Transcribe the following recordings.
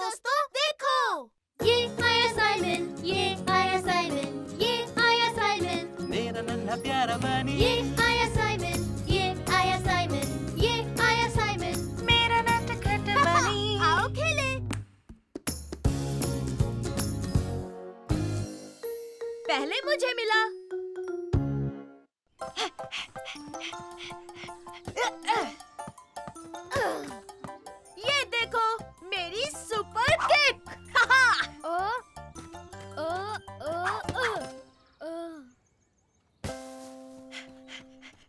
दोस्तों देखो, ये आया साइमन, ये आया साइमन, ये आया साइमन, मेरा नन्हा प्यारा बनी। ये आया साइमन, ये आया साइमन, ये आया साइमन, मेरा नटखट बनी। आओ खेले। पहले मुझे मिला। ये देखो मेरी सुपर किक।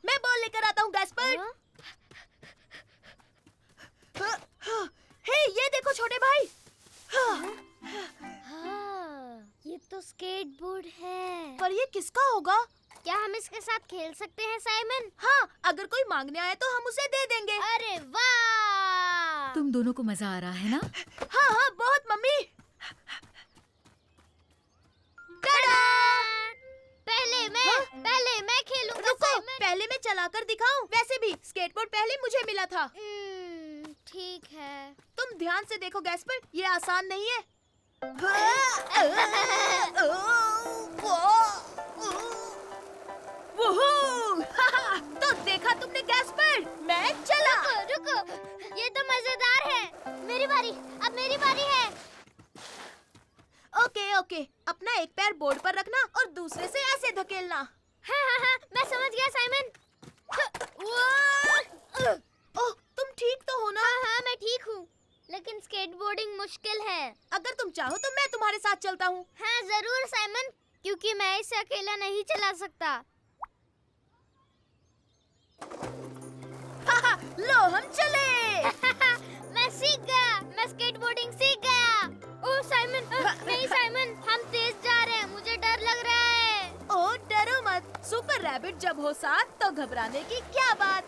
मैं बॉल लेकर आता हूँ गैस्पर। हे ये देखो छोटे भाई। ये तो स्केटबोर्ड है। पर ये किसका होगा? क्या हम इसके साथ खेल सकते हैं साइमन? हाँ, अगर कोई मांगने आए तो हम उसे दे देंगे। अरे वाह! तुम दोनों को मजा आ रहा है ना? हाँ हाँ बहुत मम्मी। टाडा! पहले मैं खेलूंगा रुको, साइमन। पहले मैं चलाकर दिखाऊं। वैसे भी स्केटबोर्ड पहले मुझे मिला था। ठीक है। तुम ध्यान से देखो गैस्पर, ये आसान नहीं है। तो देखा तुमने गैस्पर, मैं चला। रुको, ये तो मजेदार है। मेरी बारी, अब मेरी बारी है। ओके ओके, अपना एक पैर बोर्ड पर रखना और दूसरे से ऐसे धकेलना। हाँ, मैं समझ गया साइमन। ओह, तुम ठीक तो हो ना? हाँ, मैं ठीक हूँ। लेकिन स्केटबोर्डिंग मुश्किल है। अगर तुम चाहो तो मैं तुम्हारे साथ चलता हूँ। हाँ जरूर साइमन, क्योंकि मैं इसे अकेला नहीं चला सकता। लो हम चले। मैं सीख गया, मैं स्केटबोर्डिंग सीख गया। ओह साइमन, नहीं साइमन, हम तेज जा रहे हैं, मुझे डर लग रहा है। ओह डरो मत, सुपर रैबिट जब हो साथ तो घबराने की क्या बात।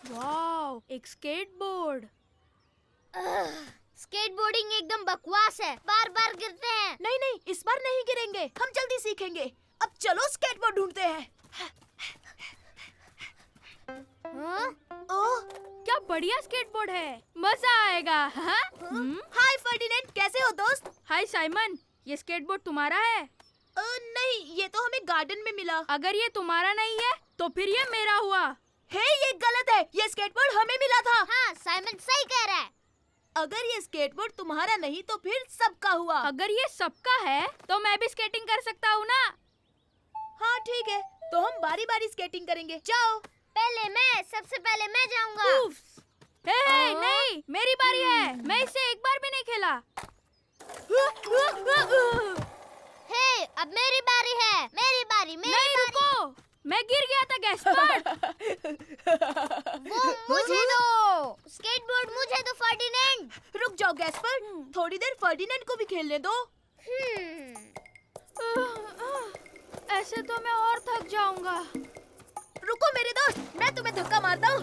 वाओ, एक स्केटबोर्ड। स्केटबोर्डिंग एकदम बकवास है, बार बार गिरते हैं। नहीं नहीं, इस बार नहीं गिरेंगे, हम जल्दी सीखेंगे। अब चलो स्केटबोर्ड ढूंढते हैं। ओह, क्या बढ़िया स्केटबोर्ड है, मजा आएगा। हाँ? हाय फर्डिनेंड, कैसे हो दोस्त? हाय साइमन, ये स्केटबोर्ड तुम्हारा है? नहीं, ये तो हमें गार्डन में मिला। अगर ये तुम्हारा नहीं है तो फिर ये मेरा हुआ। हे, ये गलत है, ये स्केटबोर्ड हमें मिला था। हाँ, साइमन सही कह रहा है। अगर ये स्केटबोर्ड तुम्हारा नहीं तो फिर सबका हुआ। अगर ये सबका है तो मैं भी स्केटिंग कर सकता हूँ ना? हाँ ठीक है, तो हम बारी बारी स्केटिंग करेंगे। जाओ। सबसे पहले मैं जाऊंगा। हे, नहीं, मेरी बारी है, मैं इससे एक बार भी नहीं खेला। हे, अब मेरी बारी है, मेरी बारी। नहीं, रुको, मैं गिर गया था गैस्पर। वो मुझे दो, स्केटबोर्ड मुझे दो फर्डिनेंड। रुक जाओ गैस्पर, थोड़ी देर फर्डिनेंड को भी खेलने दो। ऐसे तो मैं और थक जाऊंगा। रुको मेरे दोस्त, मैं तुम्हें धक्का मारता हूँ।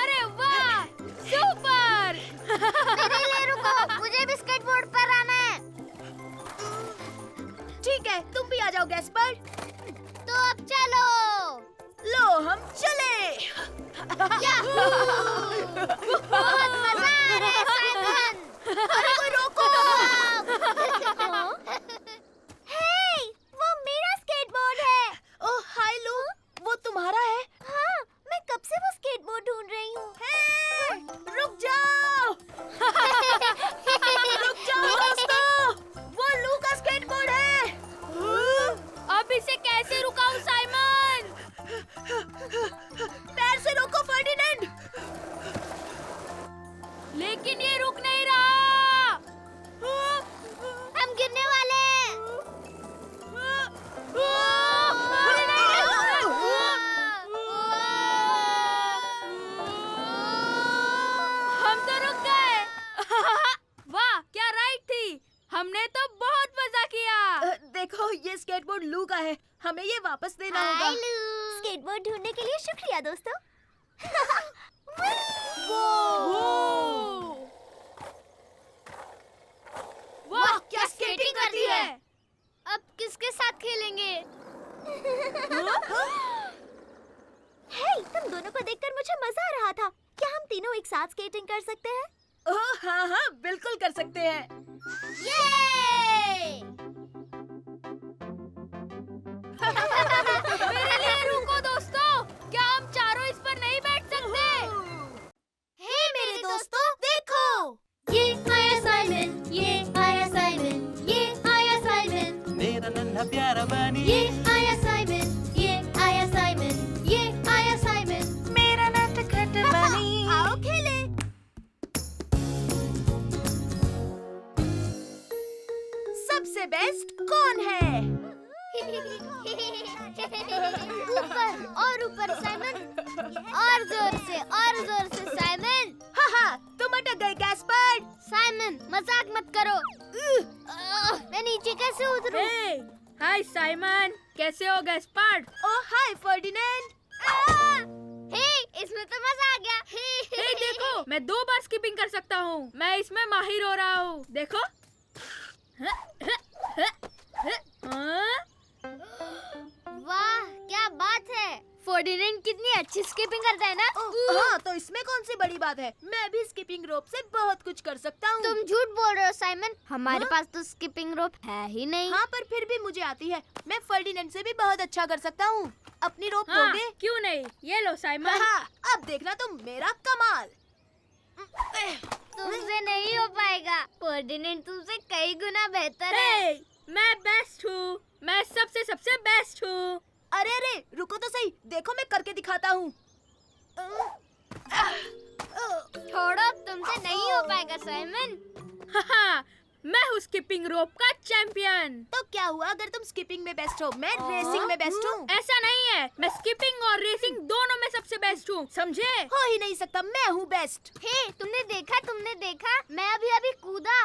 अरे वाह, सुपर। मेरे लिए रुको, मुझे भी स्केटबोर्ड पर आना है। ठीक है, तुम भी आ जाओ गैस्पर। तो अब चलो। लो हम चले। बहुत मजा आ रहा है साइमन। अरे कोई रोको। हे, वो मेरा स्केटबोर्ड है। ओह हाय लू, वो तुम्हारा है? हाँ, मैं कब से वो स्केटबोर्ड ढूंढ रही हूँ। रुक जाओ। रुक जाओ दोस्तों, वो लू का स्केटबोर्ड है। अब इसे कैसे रुकाऊं साइमन? पैर से रोको फर्डिनेंड। लेकिन ये रुक नहीं रहा। हम गिरने वाले हैं। हम तो रुक गए। वाह, क्या राइड थी, हमने तो बहुत मजा किया। देखो ये स्केटबोर्ड लू का है, हमें ये वापस देना हाय होगा। लू। स्केटबोर्ड ढूंढने के लिए शुक्रिया दोस्तों। वाह, क्या स्केटिंग करती है। अब किसके साथ खेलेंगे? हे, एक साथ स्केटिंग कर सकते हैं? ओह हाँ हाँ बिल्कुल कर सकते हैं। ये! मेरे लिए रुको दोस्तों, क्या हम चारों इस पर नहीं बैठ सकते? हे मेरे दोस्तों, देखो! ये आया साइमन, ये आया साइमन, ये आया साइमन। मेरा नन्हा प्यारा बनी ये आया साइमन, ये आया साइमन, ये आया साइमन। मेरा नटखट बनी आओ खेले। सबसे बेस्ट कौन है? ऊपर और ऊपर साइमन, और जोर से साइमन। हाँ तुम अटक गए गैस्पर्ड। साइमन मजाक मत करो। मैं नीचे कैसे उतरूं? हाय साइमन, कैसे हो गैस्पर्ड? ओह हाय फर्डिनेंड। हे, इसमें तो मजा आ गया। हे देखो, मैं 2 बार स्किपिंग कर सकता हूँ। मैं इसमें माहिर हो रहा हूँ। देखो। वाह क्या बात है। फर्डिनेंड कितनी अच्छी स्किपिंग करता है ना। हाँ तो इसमें कौन सी बड़ी बात है? मैं भी स्किपिंग रोप से बहुत कुछ कर सकता हूँ। तुम झूठ बोल रहे हो साइमन, हमारे पास तो स्किपिंग रोप है ही नहीं। हाँ पर फिर भी मुझे आती है। मैं फर्डिनेंड से भी बहुत अच्छा कर सकता हूँ। अपनी रोप दोगे? क्यों नहीं, ये लो साइमन। अब देखना तुम मेरा कमाल। तुमसे नहीं हो पाएगा, फर्डिनेंड तुमसे कई गुना बेहतर है। मैं बेस्ट हूँ, मैं सबसे बेस्ट हूँ। अरे अरे रुको तो सही, देखो मैं करके दिखाता हूँ। छोड़ो, तुमसे नहीं हो पाएगा साइमन। मैं हूँ स्किपिंग रोप का चैंपियन। तो क्या हुआ अगर तुम स्किपिंग में बेस्ट हो? मैं रेसिंग में बेस्ट हूँ। ऐसा नहीं है, मैं स्किपिंग और रेसिंग दोनों में सबसे बेस्ट हूँ, समझे? हो ही नहीं सकता, मैं हूँ बेस्ट। हे, तुमने देखा, मैं अभी कूदा।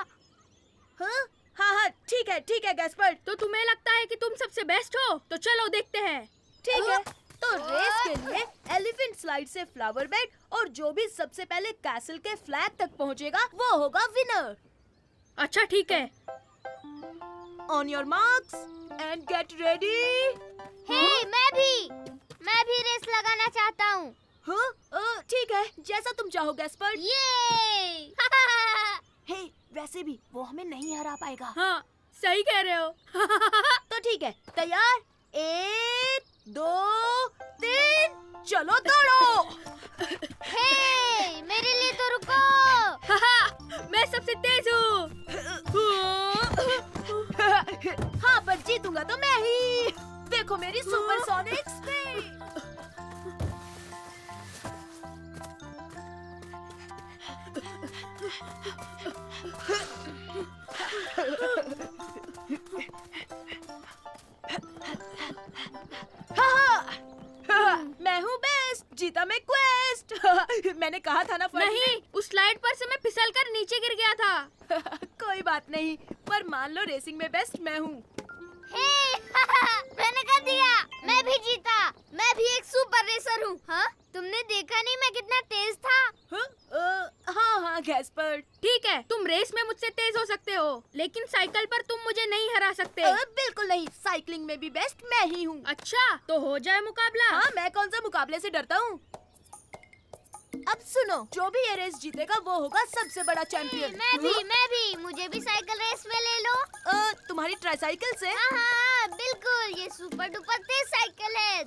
हाँ ठीक है गैस्पर्ड। तो तुम्हें लगता है कि तुम सबसे बेस्ट हो? तो चलो देखते हैं। ठीक है, तो रेस के लिए एलिफेंट स्लाइड से फ्लावर बेड और जो भी सबसे पहले कैसल के फ्लैग तक पहुँचेगा वो होगा विनर। अच्छा ठीक है। On your marks and get ready. Hey, मैं भी रेस लगाना चाहता हूँ। ठीक है, जैसा तुम चाहो गैस्पर्ड। ये हे, वैसे भी वो हमें नहीं हरा पाएगा। हाँ, सही कह रहे हो। तो ठीक है, तैयार? 1, 2, 3, चलो दौड़ो। हे, मेरे लिए तो रुको। मैं सबसे तेज हूँ। हाँ, पर जीतूंगा तो मैं ही। देखो मेरी सुपरसोनिक स्पीड। मैं हूँ बेस्ट, जीता मैं क्वेस्ट। मैंने कहा था ना नहीं, उस स्लाइड पर से मैं फिसल कर नीचे गिर गया था। कोई बात नहीं, पर मान लो रेसिंग में बेस्ट मैं हूँ। हे, मैंने कर दिया, मैं भी जीता। मैं भी एक सुपर रेसर हूँ। हाँ, तुमने देखा नहीं मैं कितना तेज था? हाँ गैस्पर्ड। ठीक है, तुम रेस में मुझसे तेज हो सकते हो, लेकिन साइकिल पर तुम मुझे नहीं हरा सकते। बिल्कुल नहीं, साइकिलिंग में भी बेस्ट मैं ही हूँ। अच्छा, तो हो जाए मुकाबला। हाँ, मैं कौन सा मुकाबले से डरता हूँ। अब सुनो, जो भी ये रेस जीतेगा वो होगा सबसे बड़ा चैंपियन। मैं भी, मुझे भी साइकिल रेस में ले लो। तुम्हारी ट्राइसाइकिल से? हाँ, बिल्कुल, ये सुपर डुपर तेज साइकिल है।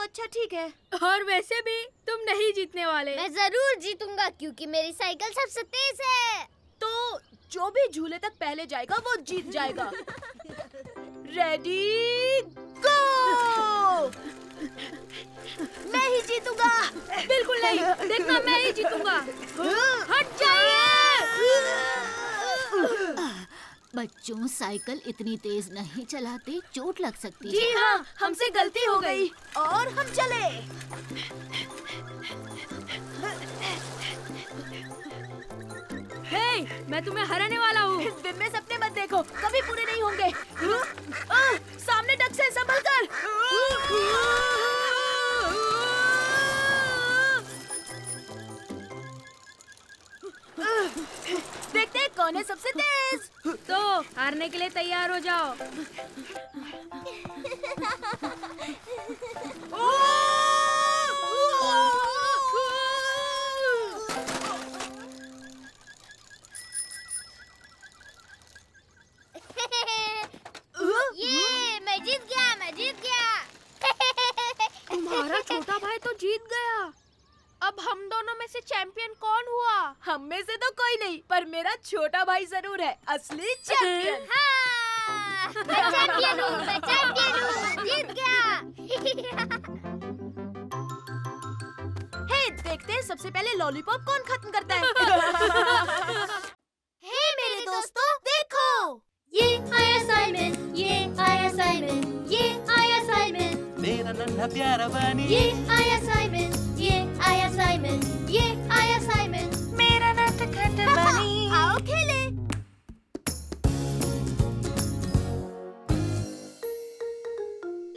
अच्छा ठीक है। और वैसे भी तुम नहीं जीतने वाले। मैं जरूर जीतूंगा क्योंकि मेरी साइकिल सबसे तेज है। तो जो भी झूले तक पहले जाएगा वो जीत जाएगा। रेडी गो। मैं ही जीतूंगा। बिल्कुल नहीं, देखना मैं ही जीतूंगा। हट जाइए। बच्चों, साइकिल इतनी तेज नहीं चलाते, चोट लग सकती है। जी हाँ, हमसे गलती हो गई और हम चले। हे, मैं तुम्हें हराने वाला हूँ। दिन में सपने मत देखो, कभी पूरे नहीं होंगे। सामने डक से संभल कर। देखते हैं कौन है सबसे तेज। तो हारने के लिए तैयार हो जाओ। हमारा छोटा भाई तो जीत गया। अब हम दोनों में से चैंपियन कौन हुआ? हम में से तो कोई नहीं, पर मेरा छोटा भाई जरूर है असली चैंपियन। हाँ, मैं चैंपियन हूँ, जीत गया। हे, देखते हैं सबसे पहले लॉलीपॉप कौन खत्म करता है। हे मेरे दोस्तों, देखो ये आया साइमन, ये आया साइमन, ये आया साइमन, मेरा नन्हा प्यारा बनी ये आया साइमन, ये आया साइमन, ये आया साइमन। मेरा नटखट बनी आओ खेले।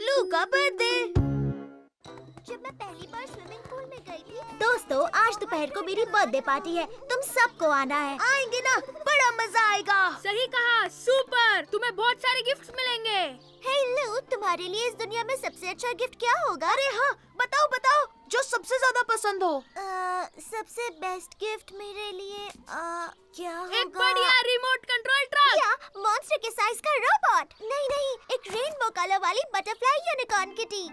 लू का बर्थडे। जब मैं पहली बार स्विमिंग पूल में गई थी। दोस्तों, आज दोपहर को मेरी बर्थडे पार्टी है, तुम सबको आना है। आएंगे ना, बड़ा मजा आएगा। सही कहा, सुपर। तुम्हें बहुत सारे गिफ्ट्स मिलेंगे। हे लू, तुम्हारे लिए इस दुनिया में सबसे अच्छा गिफ्ट क्या होगा? अरे हाँ, बताओ बताओ, जो सबसे ज्यादा पसंद हो। सबसे बेस्ट गिफ्ट मेरे लिए क्या होगा? एक बढ़िया रिमोट कंट्रोल ट्रक। या मॉन्स्टर के साइज का रोबोट। नहीं नहीं, एक रेनबो कलर वाली बटरफ्लाई यूनिकॉर्न किटी।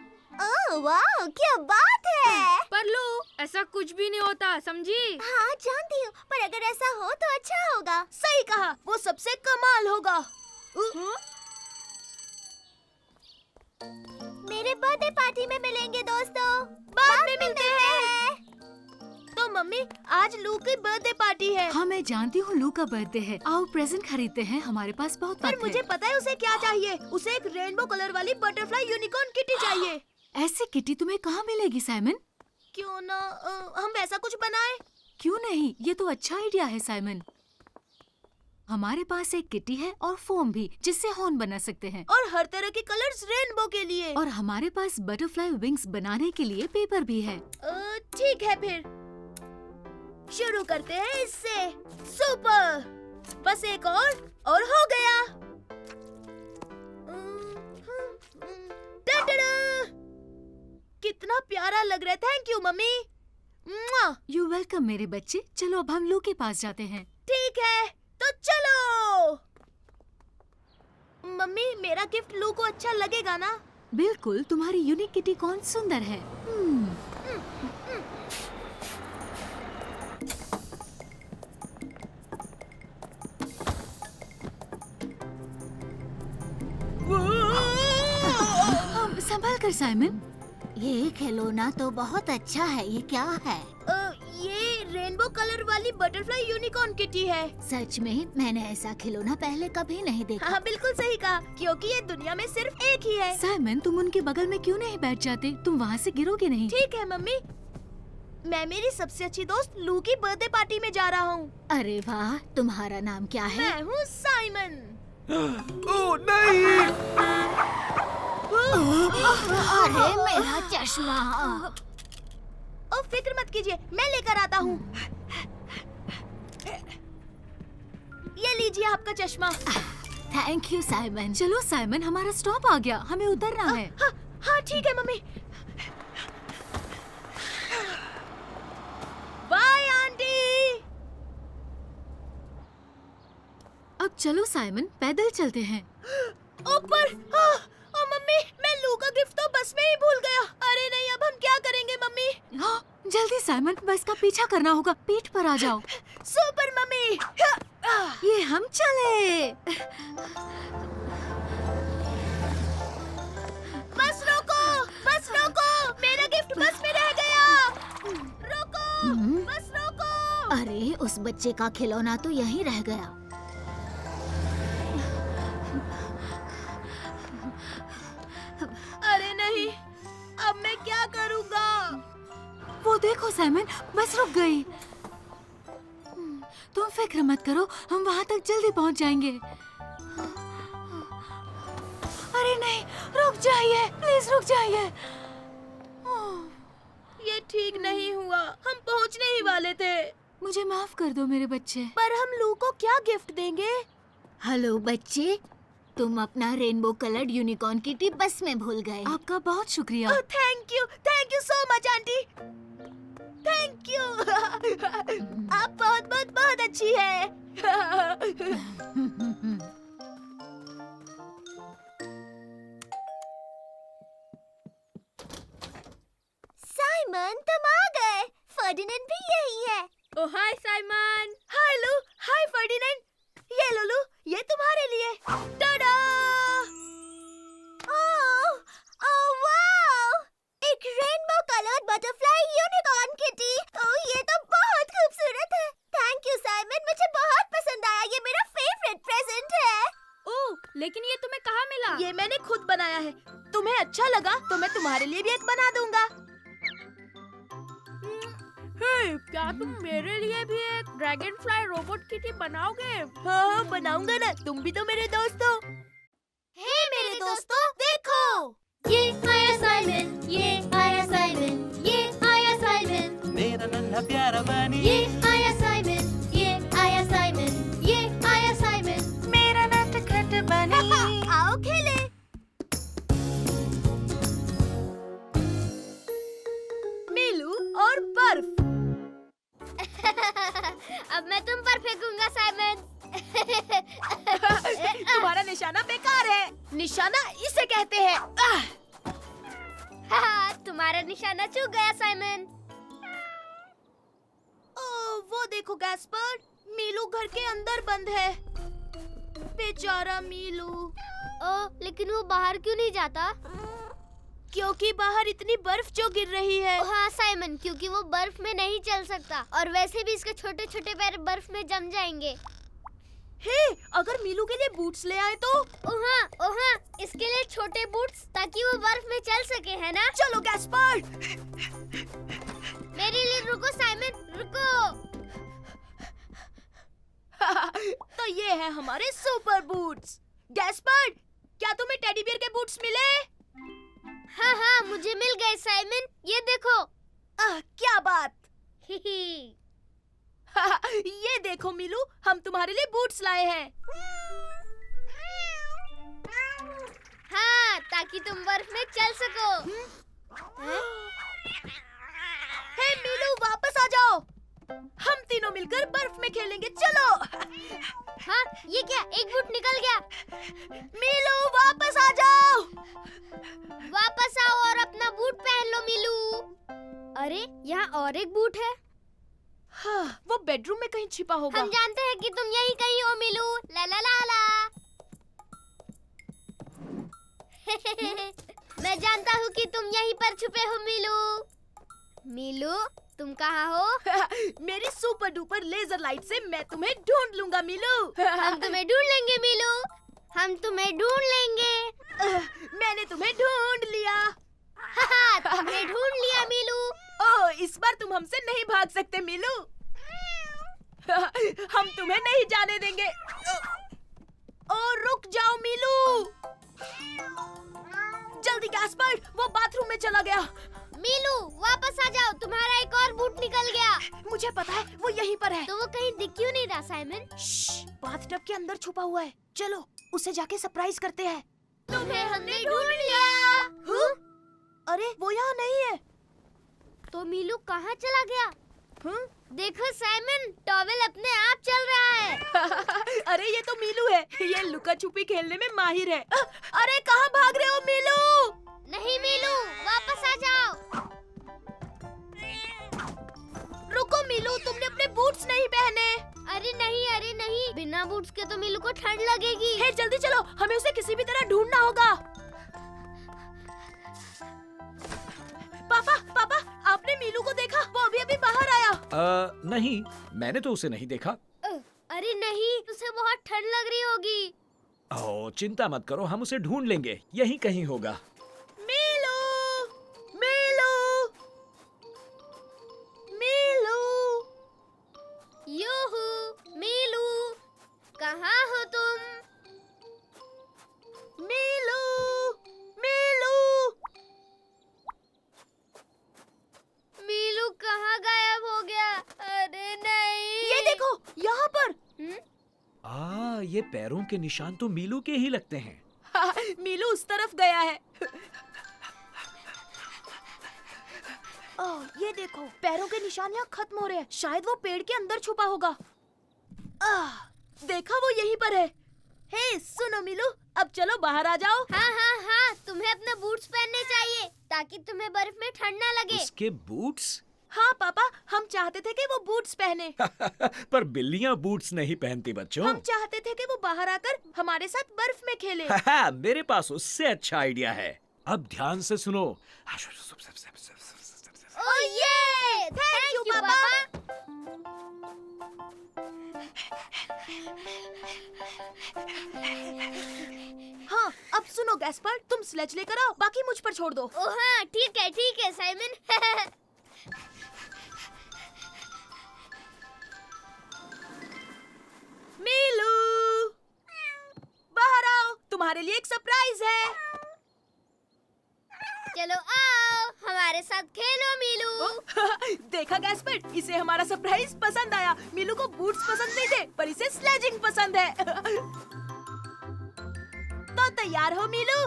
ओह वाह, क्या बात है। पर लू, ऐसा कुछ भी नहीं होता, समझी? हाँ जानती हूँ, पर अगर ऐसा हो तो अच्छा होगा। सही कहा, वो सबसे कमाल होगा। मेरे बर्थडे पार्टी में मिलेंगे दोस्तों। बाद में मिलते हैं। तो मम्मी, आज लू की बर्थडे पार्टी है। हाँ, मैं जानती हूँ लू का बर्थडे है। आओ प्रेजेंट खरीदते हैं, हमारे पास बहुत पर वक्त मुझे है। पता है उसे क्या चाहिए। उसे एक रेनबो कलर वाली बटरफ्लाई यूनिकॉर्न किटी चाहिए। ऐसी किटी तुम्हें कहाँ मिलेगी साइमन? क्यों ना हम वैसा कुछ बनाए? क्यों नहीं, ये तो अच्छा आइडिया है साइमन। हमारे पास एक किटी है और फोम भी, जिससे हॉर्न बना सकते हैं। और हर तरह के कलर्स रेनबो के लिए। और हमारे पास बटरफ्लाई विंग्स बनाने के लिए पेपर भी है। ठीक है, फिर शुरू करते हैं इससे। सुपर, बस एक और हो गया। टडडा! कितना प्यारा लग रहा है। Thank you mummy. You welcome मेरे बच्चे। चलो अब हम लू के पास जाते हैं। ठीक है, तो चलो। मम्मी, मेरा गिफ्ट लू को अच्छा लगेगा ना? बिल्कुल, तुम्हारी यूनिक किटी कौन सुंदर है। संभाल कर साइमन। ये खिलौना तो बहुत अच्छा है। ये क्या है? ये रेनबो कलर वाली बटरफ्लाई यूनिकॉर्न किटी है। सच में मैंने ऐसा खिलौना पहले कभी नहीं देखा। हाँ, बिल्कुल सही कहा, क्योंकि ये दुनिया में सिर्फ एक ही है। साइमन, तुम उनके बगल में क्यों नहीं बैठ जाते? तुम वहाँ से गिरोगे नहीं। ठीक है मम्मी, मैं मेरी सबसे अच्छी दोस्त लू की बर्थडे पार्टी में जा रहा हूँ। अरे वाह, तुम्हारा नाम क्या है? मैं हूँ साइमन। ओह नहीं अरे मेरा चश्मा। ओ फिक्र मत कीजिए, मैं लेकर आता हूँ। ये लीजिए आपका चश्मा। Thank you Simon. चलो साइमन, हमारा स्टॉप आ गया, हमें उतरना है। हाँ ठीक है मम्मी। Bye aunty. अब चलो साइमन, पैदल चलते हैं। ऊपर। ओ मम्मी, मैं लू का गिफ्ट तो बस में ही भूल गया। अरे नहीं, अब हम क्या करेंगे मम्मी? हाँ, जल्दी साइमन, बस का पीछा करना होगा। पीठ पर आ जाओ। Super mummy. ये हम चले। बस रोको, बस रोको, मेरा गिफ्ट बस में रह गया। रोको, बस रोको। अरे उस बच्चे का खिलौना तो यहीं रह गया। अरे नहीं, अब मैं क्या करूँगा? वो देखो साइमन, बस रुक गई। तुम फिक्र मत करो, हम वहाँ तक जल्दी पहुँच जाएंगे। अरे नहीं, रुक जाइए, प्लीज रुक जाइए। ये ठीक नहीं हुआ, हम पहुँचने ही वाले थे। मुझे माफ कर दो मेरे बच्चे। पर हम लू को क्या गिफ्ट देंगे? हेलो बच्चे, तुम अपना रेनबो कलर्ड यूनिकॉर्न किटी बस में भूल गए। आपका बहुत शुक्रिया। Thank you so much aunty. Thank you. आप बहुत बहुत बहुत अच्छी है। साइमन तुम आ गए। फर्डिनेंड भी यही है। ओ हाय Simon. Hi Lu. Hi Ferdinand. ये लुलू, ये तुम्हारे लिए। टाडा! Oh wow! एक rainbow coloured butterfly unicorn kitty. Oh ये तो बहुत खूबसूरत है। थैंक यू साइमन, मुझे बहुत पसंद आया। ये मेरा फेवरेट प्रेजेंट है। ओह, लेकिन ये तुम्हें कहाँ मिला? ये मैंने खुद बनाया है। तुम्हें अच्छा लगा तो मैं तुम्हारे लिए भी एक बना दूंगा। क्या तुम मेरे लिए भी एक ड्रैगन फ्लाई रोबोट किटी बनाओगे? हाँ, बनाऊंगा ना। तुम भी तो मेरे दोस्त हो। हे मेरे दोस्तों, देखो ये आया साइमन, ये आया साइमन, ये आया साइमन, मेरा नन्हा प्यारा बनी ये आया साइमन, ये आया साइमन, ये आया साइमन। मेरा नटखट बनी आओ खेले। मीलू और बर्फ। अब मैं तुम पर फेंकूंगा साइमन। तुम्हारा निशाना बेकार है। निशाना इसे कहते हैं। तुम्हारा निशाना चूक गया साइमन। ओह, वो देखो गैस्पर, मीलू घर के अंदर बंद है। बेचारा मीलू। ओह, लेकिन वो बाहर क्यों नहीं जाता? क्योंकि बाहर इतनी बर्फ जो गिर रही है। हाँ साइमन, क्योंकि वो बर्फ में नहीं चल सकता और वैसे भी इसके छोटे छोटे पैर बर्फ में जम जाएंगे। हे, अगर मीलू के लिए बूट्स ले आए तो? ओहा, इसके लिए छोटे बूट्स ताकि वो बर्फ में चल सके, है ना? चलो गैस्पर। मेरे लिए रुको साइमन, रुको। तो ये है हमारे सुपर बूट्स। गैस्पर, क्या तुम्हें टेडी बियर के बूट्स मिले? हाँ, मुझे मिल गए साइमन। ये देखो। क्या बात। हिही। ये देखो मीलू, हम तुम्हारे लिए बूट्स लाए हैं। हाँ, ताकि तुम बर्फ में चल सको। हे मीलू, वापस आ जाओ। हम तीनों मिलकर बर्फ में खेलेंगे, चलो। हाँ, ये क्या? एक बूट निकल गया। मीलू, वापस आ जाओ। वापस आओ और अपना बूट पहन लो मीलू। अरे, यहाँ और एक बूट है। हाँ, वो बेडरूम में कहीं छिपा होगा। हम जानते हैं कि तुम यहीं कहीं हो मीलू। ला ला ला ला। मैं जानता हूँ कि तुम यहीं पर छुपे हो मीलू। मीलू, तुम कहाँ हो? मेरी सुपर डुपर लेजर लाइट से मैं तुम्हें ढूंढ लूंगा मीलू। हम तुम्हें ढूंढ लेंगे मीलू। हम तुम्हें ढूंढ लेंगे। मैंने तुम्हें ढूंढ लिया। तुमने ढूंढ लिया मीलू। ओह, इस बार तुम हमसे नहीं भाग सकते मीलू। हम तुम्हें नहीं जाने देंगे। ओह, रुक जाओ मीलू। जल्दी गैस्पर, वो बाथरूम में चला गया। मीलू, वापस आ जाओ। तुम्हारा एक और बूट निकल गया। मुझे पता है, वो यहीं पर है। तो वो कहीं दिख क्यों नहीं रहा साइमन? बाथटब के अंदर छुपा हुआ है। चलो, उसे जाके सरप्राइज करते हैं। तुम्हें हमने ढूंढ लिया। अरे, वो यहाँ नहीं है। तो मीलू कहाँ चला गया? देखो साइमन, टॉवेल अपने आप चल रहा है। अरे, ये तो मीलू है। ये लुका छुपी खेलने में माहिर है। अरे, कहाँ भाग रहे हो मीलू? नहीं मीलू, वापस आ जाओ। रुको मीलू, तुमने अपने बूट्स नहीं पहने। अरे नहीं, बिना बूट्स के तो मीलू को ठंड लगेगी। हे, जल्दी चलो, हमें उसे किसी भी तरह ढूंढना होगा। पापा, आपने मीलू को देखा? वो अभी बाहर आया। नहीं, मैंने तो उसे नहीं देखा। अरे नहीं, उसे बहुत ठंड लग रही होगी। ओह, चिंता मत करो, हम उसे ढूंढ लेंगे। यहीं कहीं होगा। मीलू, मीलू, मीलू। यूहू, मीलू, कहाँ हो तुम? मीलू, मीलू। मीलू कहाँ गायब हो गया? अरे नहीं। ये देखो, यहाँ पर। ये पैरों के निशान तो मीलू के ही लगते हैं। मीलू उस तरफ गया है। ओह, ये देखो, पैरों के निशान यहाँ खत्म हो रहे हैं। शायद वो पेड़ के अंदर छुपा होगा। देखा, वो यहीं पर है। हे सुनो मिलू, अब चलो बाहर आ जाओ। हाँ हाँ हाँ, तुम्हें अपने बूट्स पहनने चाहिए ताकि तुम्हें बर्फ में ठंड ना लगे। उसके बूट्स? हाँ पापा, हम चाहते थे कि वो बूट्स पहने। पर बिल्लियां बूट्स नहीं पहनती बच्चों। हम चाहते थे कि वो बाहर आकर हमारे साथ बर्फ में खेले। मेरे पास उससे अच्छा आइडिया है। अब ध्यान से सुनो। ओह ये, थैंक यू पापा। हाँ, अब सुनो गैस्पर, तुम स्लेज लेकर आओ, बाकी मुझ पर छोड़ दो। ओह हाँ, ठीक है साइमन। मिलू, बाहर आओ, तुम्हारे लिए एक सरप्राइज है। चलो आओ, हमारे साथ खेलो मिलू। देखा गैस्पर, इसे हमारा सरप्राइज पसंद आया। मिलू को बूट्स पसंद नहीं थे, पर इसे स्लेजिंग पसंद है। तो तैयार हो मिलू?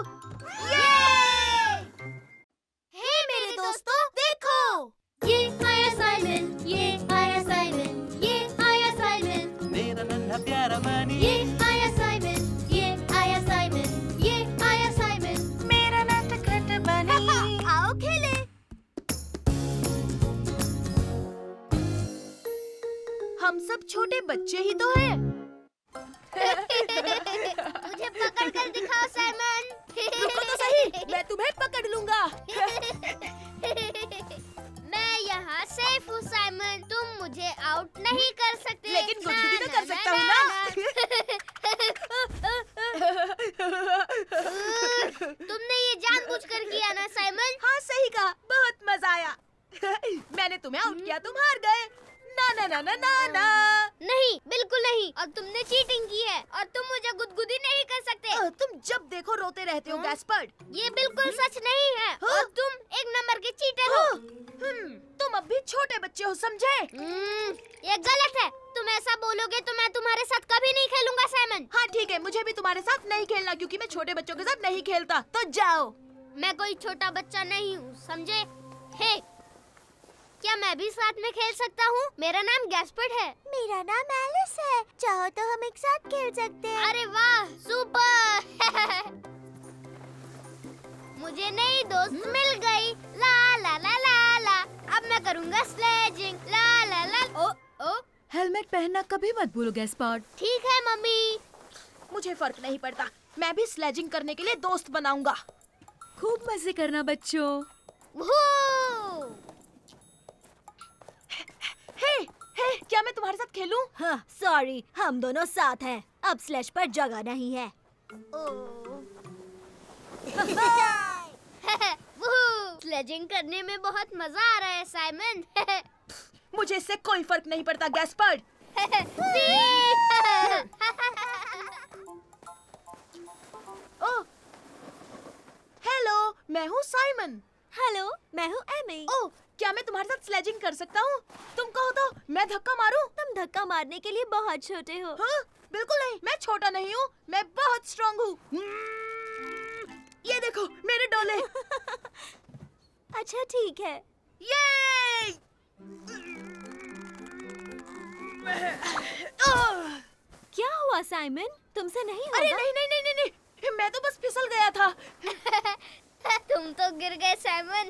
हे मेरे दोस्तों, देखो, ये आया साइमन, ये आया साइमन, ये आया साइमन, मेरा नन्हा प्यारा बनी, ये आया साइमन, ये आया साइमन, ये आया साइमन। मेरा नटखट बनी। आओ खेले। हम सब छोटे बच्चे ही तो हैं। मुझे पकड़ कर दिखाओ साइमन। रुको तो सही, मैं तुम्हें पकड़ लूंगा। मैं यहाँ सेफ हूँ साइमन, तुम मुझे आउट नहीं कर सकते। लेकिन गुदगुदी तो कर सकता हूँ ना। तुमने ये जानबूझकर किया ना साइमन? हाँ सही कहा, बहुत मजा आया। मैंने तुम्हें आउट किया, तुम हार गए। ना ना ना ना ना ना। नहीं, बिल्कुल नहीं। और तुमने चीटिंग की है और तुम मुझे गुदगुदी नहीं कर सकते। तुम जब देखो रोते रहते हो गैस्पर्ड। ये बिल्कुल सच नहीं है और तुम एक नंबर के चीटर हो। तुम अब भी छोटे बच्चे हो, समझे? ये गलत है। तुम ऐसा बोलोगे तो मैं तुम्हारे साथ कभी नहीं खेलूंगा साइमन। हाँ ठीक है, मुझे भी तुम्हारे साथ नहीं खेलना क्योंकि मैं छोटे बच्चों के साथ नहीं खेलता। तो जाओ। मैं कोई छोटा बच्चा नहीं हूँ, समझे? हे, क्या मैं भी साथ में खेल सकता हूँ? मेरा नाम गैस्पर्ड है। मेरा नाम एलिस है। चाहो तो हम एक साथ खेल सकते हैं। अरे वाह, सुपर। मुझे नई दोस्त मिल गई। ला ला ला ला ला। अब मैं करूँगा स्लेजिंग। ला ला ला। ओ ओ, हेलमेट पहनना कभी मत भूलो गैस्पर्ड। ठीक है मम्मी। मुझे फर्क नहीं पड़ता, मैं भी स्लेजिंग करने के लिए दोस्त बनाऊंगा। खूब मजे करना बच्चों। वूहू! हे, क्या मैं तुम्हारे साथ खेलूं? हाँ, सॉरी, हम दोनों साथ हैं। अब स्लेज पर जगह नहीं है। वूहू! स्लेजिंग करने में बहुत मजा आ रहा है साइमन। मुझे इससे कोई फर्क नहीं पड़ता गैस्पर्ड। ओह, हेलो, मैं हूँ साइमन। हेलो, मैं हूँ एमी। ओह, क्या मैं तुम्हारे साथ स्लेजिंग कर सकता हूँ? तुम कहो तो मैं धक्का मारूं? तुम धक्का मारने के लिए बहुत छोटे हो। हाँ, बिल्कुल नहीं, मैं छोटा नहीं हूँ, मैं बहुत स्ट्रॉन्ग हूँ। ये देखो मेरे डोले। अच्छा ठीक है। ये क्या हुआ साइमन? तुमसे नहीं होगा? अरे नहीं नहीं नहीं नहीं नहीं, मैं तो बस फिसल गया था। तुम तो गिर गए साइमन।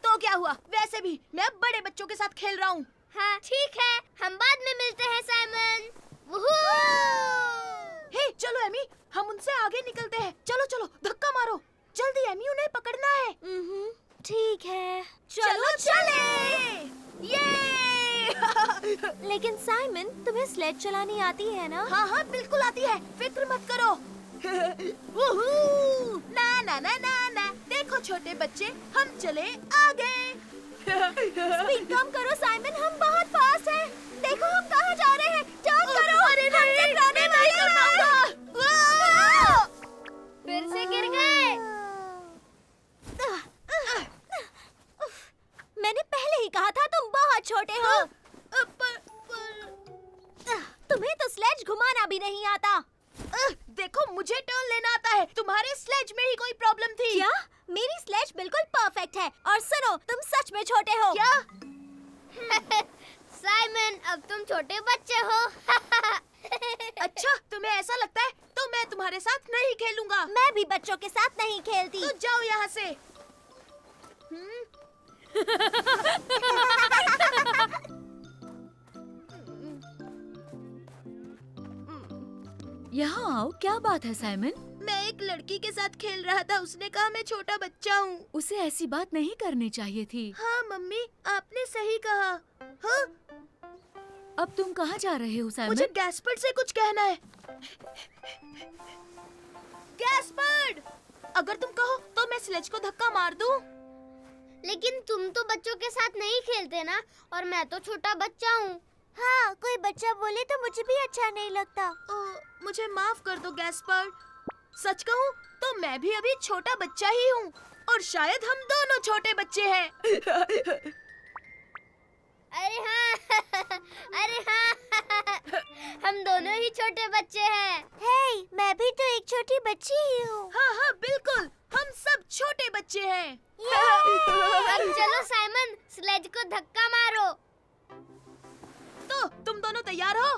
तो क्या हुआ? वैसे भी मैं अब बड़े बच्चों के साथ खेल रहा हूँ। हाँ ठीक है, हम बाद में मिलते हैं साइमन। वूहू! हे, चलो एमी, हम उनसे आगे निकलते हैं। चलो चलो, धक्का मारो जल्दी एमी, उन्हें पकड़ना है। ठीक है, चलो चले। ये लेकिन साइमन, तुम्हें स्लेज चलानी आती है ना? हाँ हाँ बिल्कुल आती है, फिक्र मत करो। वूहू! ना ना ना ना ना, देखो छोटे बच्चे, हम चले आगे। स्पीड कम करो साइमन, हम बहुत फास्ट हैं। देखो हम कहाँ जा रहे हैं। टर्न करो। अरे नहीं, हम टकराने मैं नहीं कर पाऊंगा। फिर से गिर गए। मैंने पहले ही कहा था तुम बहुत छोटे हो। तुम्हें तो स्लेज घुमाना भी नहीं आता। देखो मुझे टर्न लेना आता है, तुम्हारे स्लेज में ही कोई प्रॉब्लम थी। क्या? मेरी स्लेज बिल्कुल परफेक्ट है। और सुनो, तुम सच में छोटे हो। क्या? साइमन, अब तुम छोटे बच्चे हो। अच्छा, तुम्हें ऐसा लगता है तो मैं तुम्हारे साथ नहीं खेलूंगा। मैं भी बच्चों के साथ नहीं खेलती। तो जाओ यहाँ से। यहाँ आओ, क्या बात है साइमन? मैं एक लड़की के साथ खेल रहा था, उसने कहा मैं छोटा बच्चा हूँ। उसे ऐसी बात नहीं करनी चाहिए थी। हाँ मम्मी, आपने सही कहा। हाँ, अब तुम कहाँ जा रहे हो साइमन? मुझे गैस्पर्ड से कुछ कहना है। गैस्पर्ड, अगर तुम कहो तो मैं स्लेज को धक्का मार दूं। लेकिन तुम तो बच्चों के साथ नहीं खेलते ना, और मैं तो छोटा बच्चा हूँ। हाँ, कोई बच्चा बोले तो मुझे भी अच्छा नहीं लगता। मुझे माफ कर दो गैस्पर्ड। सच कहूँ तो मैं भी अभी छोटा बच्चा ही हूँ, और शायद हम दोनों छोटे बच्चे हैं। अरे हाँ अरे हाँ हम दोनों ही छोटे बच्चे हैं। हे, मैं भी तो एक छोटी बच्ची ही हूँ। हाँ हाँ बिल्कुल, हम सब छोटे बच्चे हैं। अब चलो साइमन, स्लेज को धक्का मारो। तो तुम दोनों तैयार हो?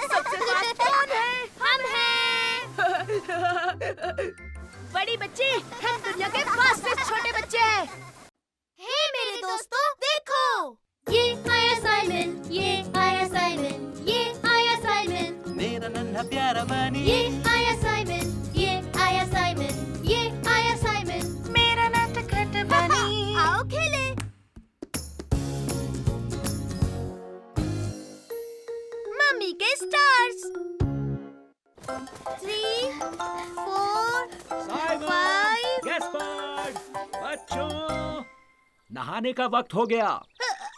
सबसे फास्ट कौन है? हम हैं। बड़ी बच्ची, हम दुनिया के फास्टेस्ट छोटे बच्चे हैं। हे मेरे दोस्तों, देखो। ये आया साइमन, ये आया साइमन, ये आया साइमन, मेरा नन्हा प्यारा बनी, ये आया साइमन, ये आया साइमन, ये आया साइमन, मेरा नटखट बनी। आओ खेले। मम्मी के स्टार्स। 3, 4, साइमन, 5। गैस्पर्ड, बच्चों, नहाने का वक्त हो गया।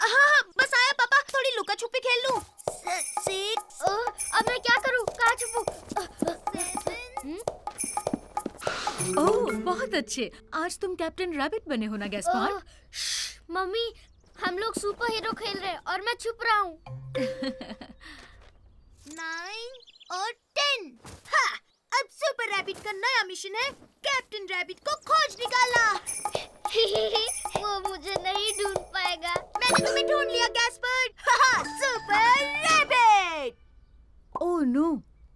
हाँ, बस आया पापा, थोड़ी लुका छुपी खेल लूं। 6, अब मैं क्या करूं? कहाँ छुपूं? ओह, बहुत अच्छे। आज तुम कैप्टन रैबिट बने हो ना गैस्पार्ड? मम्मी, हम लोग सुपर हीरो खेल रहे हैं और मैं छुप रहा हूँ। 9 और 10। हाँ, अब सुपर रैबिट का नया मिशन है कैप्टन रैबिट को खोज निकालना। वो मुझे नहीं ढूंढ पाएगा। मैंने तुम्हें ढूंढ लिया गैस्पर्ड। हाँ, सुपर रैबिट। ओह नो,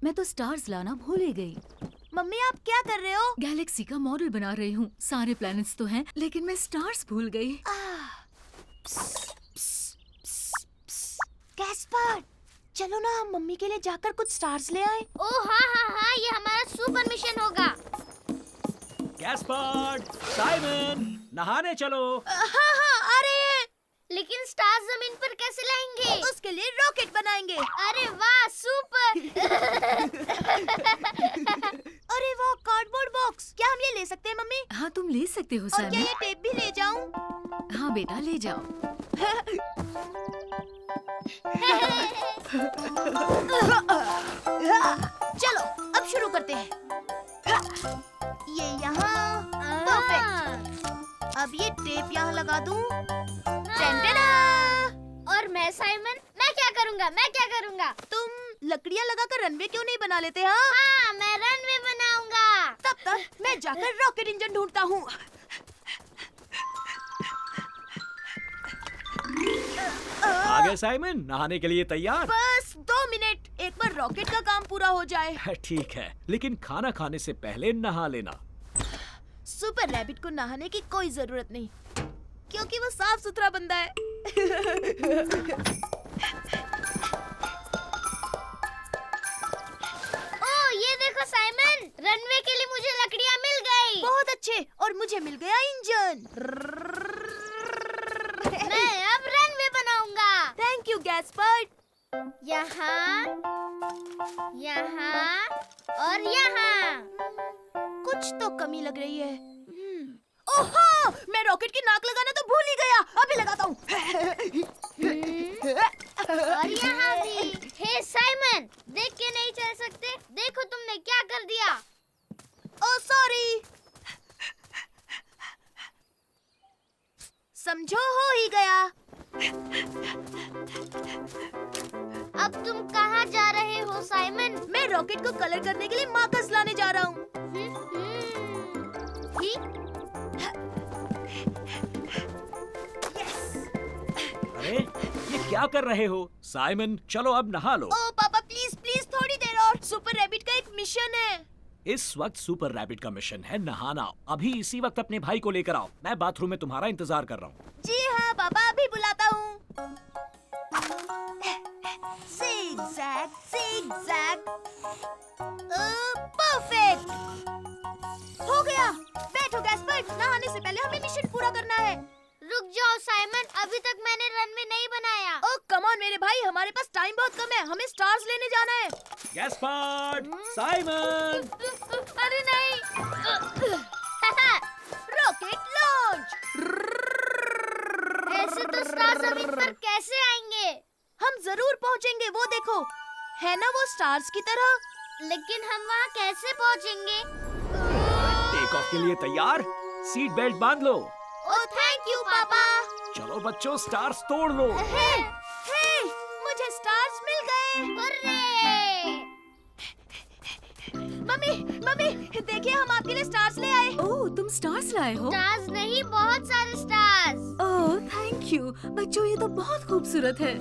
मैं तो स्टार्स लाना भूल ही गई। मम्मी, आप क्या कर रहे हो? गैलेक्सी का मॉडल बना रही हूँ। सारे प्लैनेट्स तो हैं, लेकिन मैं स्टार्स भूल गई। गैस्पर्ड, चलो ना हम मम्मी के लिए जाकर कुछ स्टार्स ले आए। ओह हाँ हाँ हाँ, ये हमारा सुपर मिशन होगा। गैस्पर्ड, साइमन, नहाने चलो। हाँ हाँ, आ रहे हैं। लेकिन स्टार्स जमीन पर कैसे लाएंगे? उसके लिए रॉकेट बनाएंगे। अरे वाह, सुपर। अरे वाह, कार्डबोर्ड बॉक्स। क्या हम ये ले सकते हैं मम्मी? हाँ, तुम ले सकते हो और क्या साइमन। ये टेप भी ले जाऊं? हाँ बेटा, ले जाओ। चलो अब शुरू करते हैं। ये यहाँ, परफेक्ट। अब ये टेप यहाँ लगा दूं। टेंटेना! और मैं साइमन, मैं क्या करूँगा? मैं क्या करूँगा? तुम लकड़ियाँ लगाकर रनवे क्यों नहीं बना लेते? हाँ, हाँ, मैं रनवे बनाऊंगा। तब तक मैं जाकर रॉकेट इंजन ढूंढता हूँ। आ गए साइमन, नहाने के लिए तैयार? बस 2 मिनट, एक बार रॉकेट का काम पूरा हो जाए। ठीक है, लेकिन खाना खाने से पहले नहा लेना। सुपर रैबिट को नहाने की कोई जरूरत नहीं, क्योंकि वो साफ सुथरा बंदा है। ओह, ये देखो साइमन, रनवे के लिए मुझे लकड़ियाँ मिल गई। बहुत अच्छे, और मुझे मिल गया इंजन। मैं अब रनवे बनाऊंगा। Thank you Gaspard. यहाँ, यहाँ और यहाँ। कुछ तो कमी लग रही है। ओहो, मैं रॉकेट की नाक लगाना तो भूल ही गया। अभी लगाता हूँ। और यहाँ भी। हे साइमन, देख के नहीं चल सकते? देखो तुमने क्या कर दिया। Oh sorry. समझो, हो ही गया। अब तुम कहाँ जा रहे हो साइमन? मैं रॉकेट को कलर करने के लिए मार्कर्स लाने जा रहा हूँ। अरे, ये क्या कर रहे हो? साइमन चलो अब नहा लो। ओ पापा प्लीज प्लीज थोड़ी देर और, सुपर रैबिट का एक मिशन है। इस वक्त सुपर रैबिट का मिशन है नहाना। अभी इसी वक्त अपने भाई को लेकर आओ, मैं बाथरूम में तुम्हारा इंतजार कर रहा हूँ। जी हाँ पापा, अभी बुलाता हूँ। Zigzag, zigzag. परफेक्ट। हो गया। बैठो गैस्पर्ड, नहाने से पहले हमें मिशन पूरा करना है। रुक जाओ साइमन, अभी तक मैंने रनवे नहीं बनाया। ओह कम ऑन मेरे भाई, हमारे पास टाइम बहुत कम है, हमें स्टार्स लेने जाना है। Gaspard, Simon. अरे नहीं। Rocket launch. ऐसे तो स्टार जमीन पर कैसे आएंगे? हम जरूर पहुंचेंगे, वो देखो है ना वो स्टार्स की तरह। लेकिन हम वहाँ कैसे पहुँचेंगे? टेक ऑफ के लिए तैयार? सीट बेल्ट बांध लो। ओह थैंक यू पापा। चलो बच्चों, स्टार्स तोड़ लो। हे, मुझे स्टार्स मिल गए। हुर्रे! मम्मी मम्मी देखिए, हम आपके लिए स्टार्स ले आए। ओह, तुम स्टार्स लाए हो? स्टार्स नहीं, बहुत सारे स्टार्स। ओह, थैंक यू बच्चों, ये तो बहुत खूबसूरत है।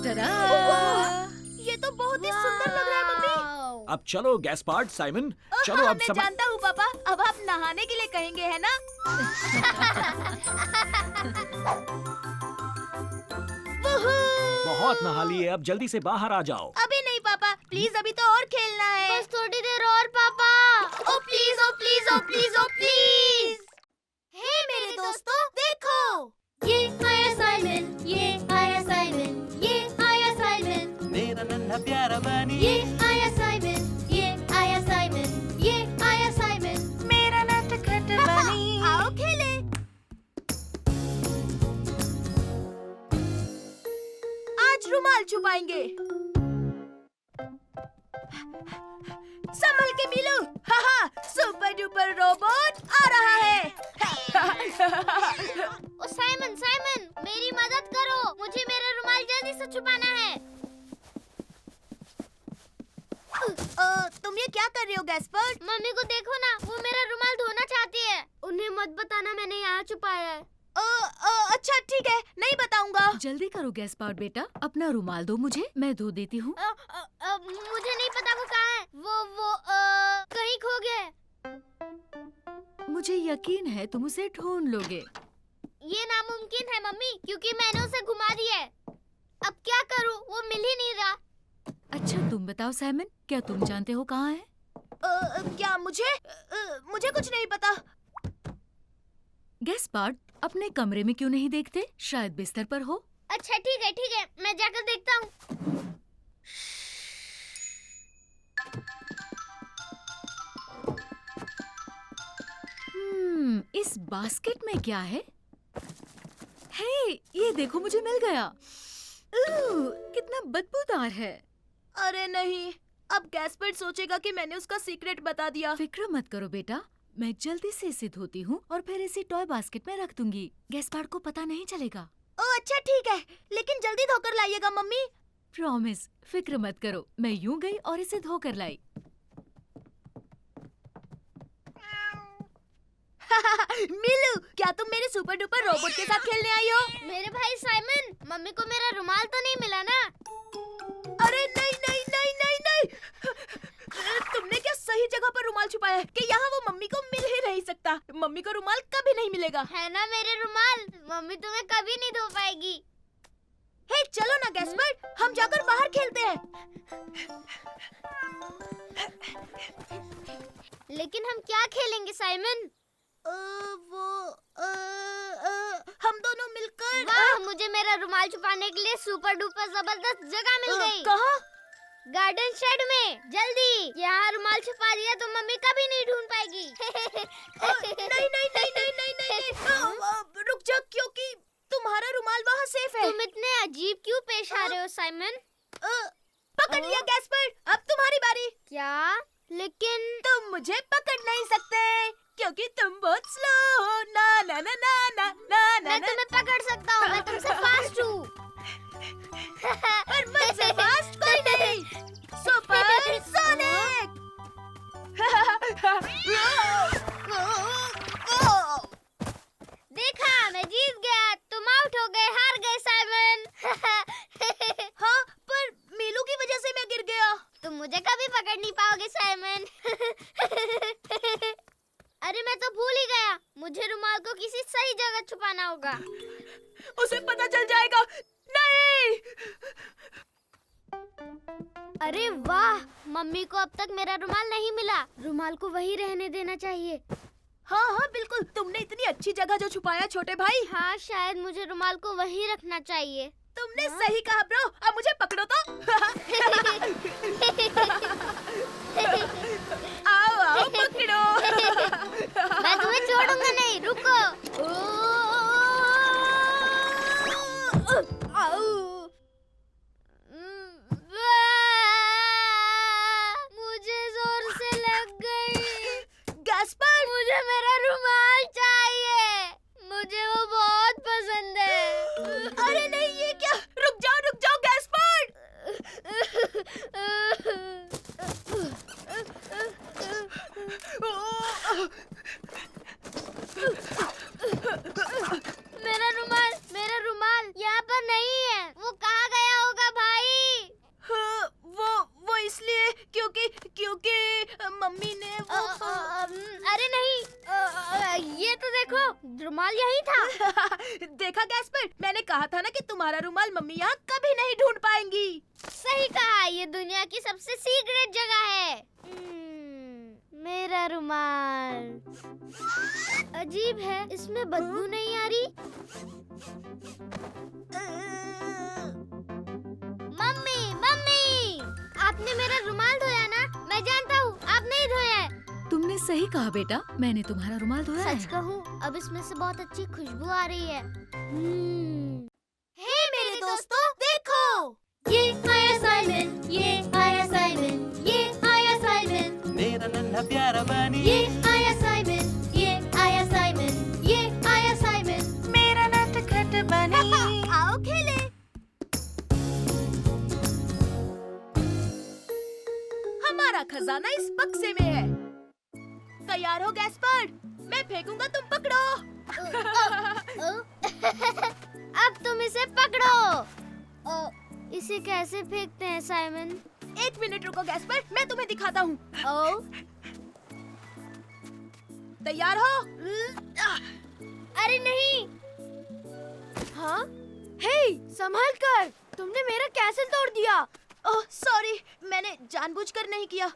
टडा! ये तो बहुत ही सुंदर लग रहा है मम्मी। अब चलो गैस्पार्ड, साइमन चलो अब मैं जानता हूँ पापा, अब आप नहाने के लिए कहेंगे है ना? बहुत नहा लिए, अब जल्दी से बाहर आ जाओ। अभी नहीं पापा, प्लीज अभी तो और खेलना है। बस थोड़ी देर और पापा। Oh please oh please oh please oh please. हे मेरे दोस्तों देखो, ये आया साइमन, ये आया साइमन, ये आया साइमन, मेरा नन्हा प्यारा बनी, ये आया साइमन, ये आया साइमन, ये आया साइमन। मेरा नटखट बनी। आओ खेले। आज रुमाल छुपाएंगे। संभल के मिलू। हाहा, सुपर डुपर रोबोट आ रहा है। ओ साइमन साइमन, मेरी मदद करो, मुझे मेरा रुमाल जल्दी से छुपाना है। तुम ये क्या कर रहे हो गैस्पर्ड? मम्मी को देखो ना, वो मेरा रुमाल धोना चाहती है। उन्हें मत बताना मैंने यहाँ छुपाया है। अच्छा ठीक है, नहीं बताऊंगा। जल्दी करो गैस्पार्ड बेटा, अपना रुमाल दो मुझे, मैं धो देती हूँ। मुझे नहीं पता वो कहाँ है। वो कहीं खो गया है। मुझे यकीन है तुम उसे ढूंढ लोगे। ये नामुमकिन है मम्मी, क्योंकि मैंने उसे घुमा दिया है। अब क्या करूँ, वो मिल ही नहीं रहा। अच्छा तुम बताओ साइमन, क्या तुम जानते हो कहाँ है? क्या मुझे मुझे कुछ नहीं पता। गैस्पार्ड, अपने कमरे में क्यों नहीं देखते? शायद बिस्तर पर हो। अच्छा ठीक है, मैं जाकर देखता हूँ। इस बास्केट में क्या है? हे, ये देखो मुझे मिल गया। कितना बदबूदार है। अरे नहीं, अब गैस्पर्ड सोचेगा कि मैंने उसका सीक्रेट बता दिया। फिक्र मत करो बेटा, मैं जल्दी से इसे धोती हूँ और फिर इसे टॉय बास्केट में रख दूंगी। गैस्पार्ड को पता नहीं चलेगा। ओह अच्छा ठीक है, लेकिन जल्दी धोकर लाइएगा मम्मी। प्रॉमिस, फिक्र मत करो। मैं यूं गई और इसे धोकर लाई। मिलू, क्या तुम मेरे सुपर डुपर रोबोट के साथ खेलने आई हो? मेरे भाई साइमन, मम्मी को मेरा रुमाल तो नहीं मिला ना? अरे नहीं नहीं नहीं नहीं नहीं, तुमने क्या सही जगह पर रुमाल छुपाया है कि यहाँ वो मम्मी को मिल ही नहीं सकता। मम्मी को रुमाल कभी नहीं मिलेगा। है ना मेरे रुमाल, मम्मी तुम्हें कभी नहीं धो पाएगी। हे चलो ना गैस्पर्ड, हम जाकर बाहर खेलते हैं। लेकिन हम क्या खेलेंगे साइमन? हम दोनों मिलकर। वाह, मुझे मेरा रुमाल छुपाने के लिए सुपर डुपर जबरदस्त जगह मिल गई। कहाँ? गार्डन शेड में। जल्दी, यहाँ रुमाल छुपा दिया तो मम्मी कभी नहीं ढूंढ पाएगी। नहीं नहीं नहीं नहीं नहीं नहीं, रुक जा, क्योंकि तुम्हारा रुमाल वहाँ सेफ है। तुम इतने अजीब क्यों पेश आ रहे हो साइमन? पकड़ लिया गैस्पर्ड, अब तुम्हारी बारी। क्या? लेकिन तुम मुझे पकड़ नहीं सकते क्योंकि तुम बहुत स्लो हो। ना ना ना ना ना ना ना। मैं तुम्हें पकड़ सकता हूँ, मैं तुमसे फास्ट हूँ। पर मुझसे फास्ट कोई नहीं। Super sonic. तुम मुझे कभी पकड़ नहीं पाओगे साइमन। अरे मैं तो भूल ही गया, मुझे रुमाल को किसी सही जगह छुपाना होगा। उसे पता चल जाएगा। नहीं। अरे वाह, मम्मी को अब तक मेरा रुमाल नहीं मिला। रुमाल को वही रहने देना चाहिए। हाँ हाँ बिल्कुल, तुमने इतनी अच्छी जगह जो छुपाया छोटे भाई। हाँ, शायद मुझे रुमाल को वहीं रखना चाहिए। तुमने सही कहा ब्रो। अब मुझे पकड़ो तो। आओ आओ पकड़ो। मैं तुम्हें छोड़ूंगा नहीं, रुको। मुझे जोर से लग गई। गैस्पर, मुझे मेरा रुमाल चाहिए, मुझे वो बहुत पसंद है। अरे नहीं, ये क्या? रुक जाओ गैस्पर। मेरा रुमाल यहाँ पर नहीं है। वो कहाँ गया होगा भाई? हाँ, वो इसलिए क्योंकि मम्मी ने वो अरे नहीं, ये तो देखो, रुमाल यही था। देखा गैस्पर, मैंने कहा था ना कि तुम्हारा रुमाल मम्मी यहाँ कभी नहीं ढूंढ पाएंगी। सही कहा, ये दुनिया की सबसे सीक्रेट जगह है। मेरा रुमाल अजीब है, इसमें बदबू नहीं आ रही। मम्मी, आपने मेरा रुमाल धोया ना? मैं जानता हूँ, आप नहीं धोया है। तुमने सही कहा बेटा, मैंने तुम्हारा रुमाल धोया है। सच कहूँ, अब इसमें से बहुत अच्छी खुशबू आ रही है। हे मेरे दोस्तों, देखो, ये आया साइमन, ये आया साइमन, ये आया साइमन, मेरा नन्हा प्यारा बनी, ये आया साइमन, ये आया साइमन, ये आया साइमन, मेरा नटखट बनी। आओ खेले। हमारा खजाना इस बक्से में है। तैयार हो गैस्पर? मैं फेंकूंगा, तुम पकड़ो। अब तुम इसे पकड़ो। इसे कैसे फेंकते हैं साइमन? 1 मिनट रुको गैस्पर, मैं तुम्हें दिखाता हूँ। तैयार हो? अरे नहीं। हाँ? हे, संभाल कर, तुमने मेरा कैसल तोड़ दिया। ओह सॉरी, मैंने जानबूझकर नहीं किया।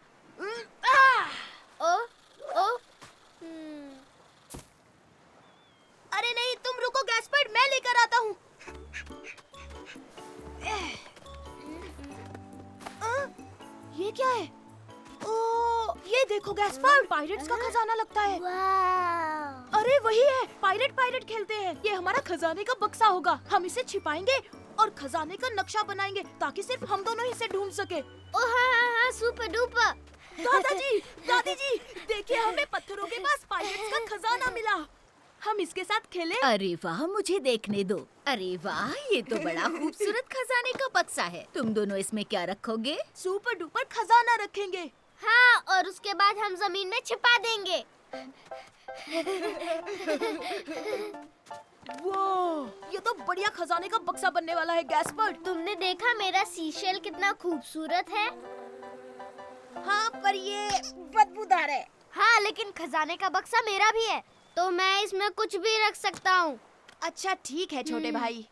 अरे नहीं, तुम रुको गैस्पर, मैं लेकर आता हूँ। ये क्या है? ओह, ये देखो गैस्पर, पायरेट्स का खजाना लगता है। अरे वही है, पायरेट खेलते हैं। ये हमारा खजाने का बक्सा होगा। हम इसे छिपाएंगे और खजाने का नक्शा बनाएंगे ताकि सिर्फ हम दोनों ही इसे ढूंढ सके। हाँ, सुपर डुपर। दादी जी, देखिए, हमें पत्थरों के पास पायरेट्स का खजाना मिला। हम इसके साथ खेलें? अरे वाह, मुझे देखने दो। अरे वाह, ये तो बड़ा खूबसूरत खजाने का बक्सा है। तुम दोनों इसमें क्या रखोगे? सुपर डुपर खजाना रखेंगे। हाँ, और उसके बाद हम जमीन में छिपा देंगे। वो, ये तो बढ़िया खजाने का बक्सा बनने वाला है गैस्पर। तुमने देखा मेरा सीशेल कितना खूबसूरत है? हाँ, पर ये बदबूदार है। हाँ, लेकिन खजाने का बक्सा मेरा भी है, तो मैं इसमें कुछ भी रख सकता हूँ। अच्छा ठीक है छोटे भाई।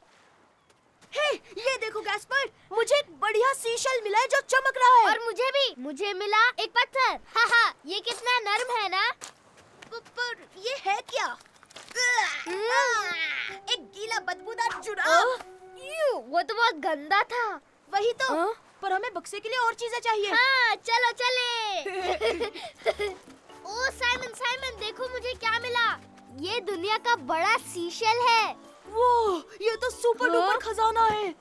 हे, ये देखो गैस्पर, मुझे एक बढ़िया सीशल मिला है जो चमक रहा है। और मुझे भी, मुझे मिला एक पत्थर। हाँ, ये कितना नरम है ना? पर ये है क्या? एक गीला बदबूदार जुराब। वो तो बहुत गंदा था। वही तो। पर हमें बक्से के लिए और चीजें चाहिए। हाँ, चलो चले। ओ साइमन, देखो मुझे क्या मिला। ये दुनिया का बड़ा सीशेल है। वो, ये तो सुपर डुपर खजाना है।